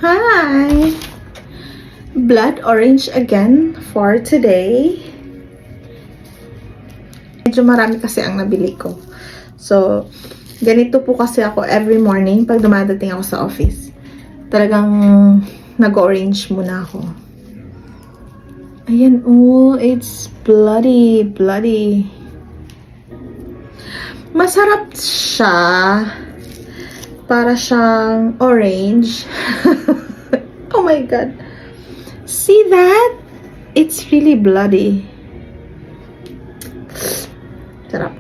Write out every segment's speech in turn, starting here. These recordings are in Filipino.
Hi! Blood orange again for today. Medyo marami kasi ang nabili ko. So, ganito po kasi ako every morning pag dumadating ako sa office. Talagang nag-orange muna ako. Ayan, oh, it's bloody. Masarap siya. Para siyang orange. Oh my God. See that? It's really bloody. Sarap.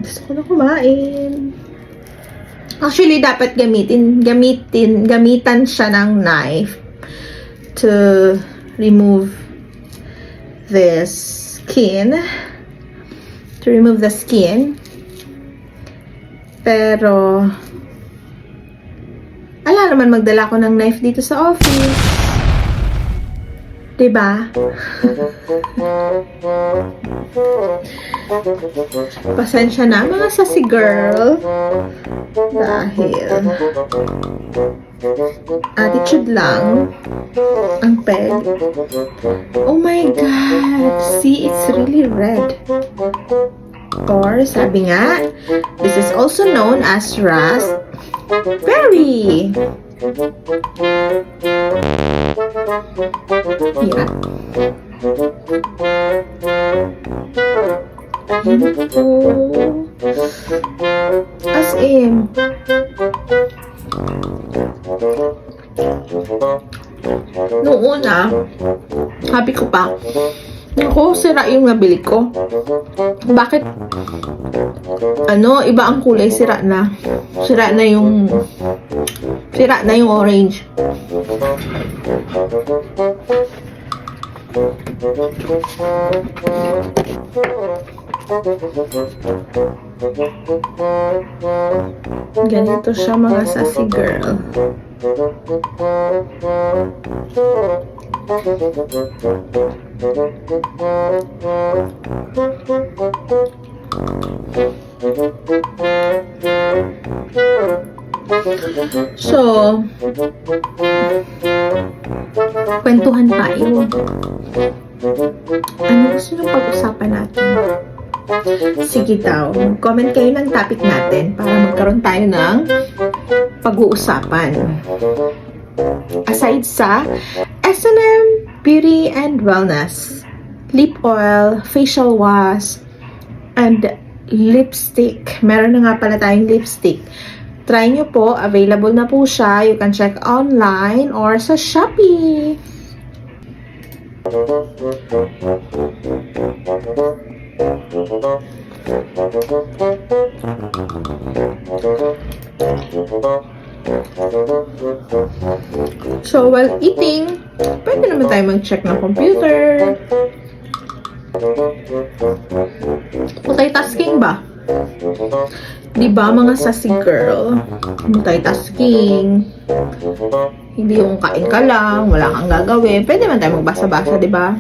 Gusto ko na kumain. Actually, dapat gamitan siya ng knife to remove this skin. To remove the skin. Pero, ala naman magdala ko ng knife dito sa office. Diba? Pasensya na mga sassy girl. Dahil attitude lang ang peg. Oh my God! See, it's really red. Or, sabi nga, this is also known as raspberry. Yeah. As in, noong una, sabi ko pa, naku, sira yung nabili ko. Bakit? Iba ang kulay, sira na. Sira na yung orange. Ganito siya mga sassy girl. So, kwentuhan tayo. Ano gusto nyo pag-usapan natin? Sige daw, comment kayo ng topic natin para magkaroon tayo ng pag-uusapan. Aside sa S&M Beauty and Wellness, lip oil, facial wash, and lipstick. Meron na nga pala tayong lipstick. Try nyo po, available na po siya. You can check online or sa Shopee. So, while eating, pwede naman tayo mag-check ng computer. Multitasking ba? Diba mga sassy girl? Multitasking. Hindi yung kain ka lang, wala kang gagawin. Pwede man tayo magbasa-basa, diba?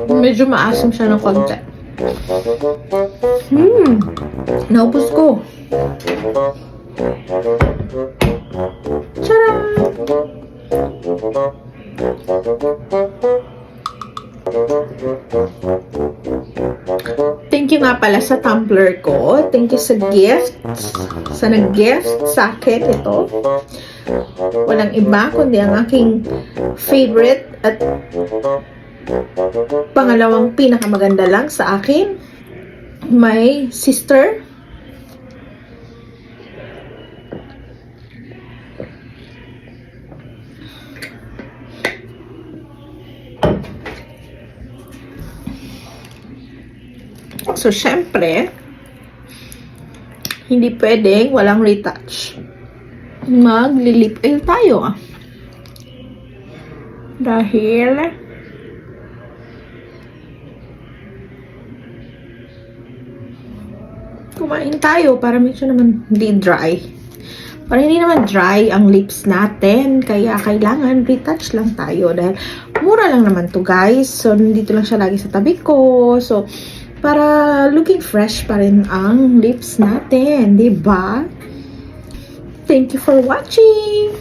Medyo maasim siya ng konti. Naubos ko. Tcharam! Thank you nga pala sa tumbler ko. Thank you sa gift. Sa nag-gift sa akin ito. Walang iba kundi ang aking favorite at pangalawang pinakamaganda lang sa akin. My sister. So, syempre, hindi pwedeng walang retouch. Magli-lip oil tayo. Dahil kumain tayo para medyo naman hindi dry. Para hindi naman dry ang lips natin. Kaya kailangan retouch lang tayo. Dahil Mura lang naman to guys. So, nandito lang siya lagi sa tabi ko. So, para looking fresh pa rin ang lips natin. 'Di ba? Thank you for watching!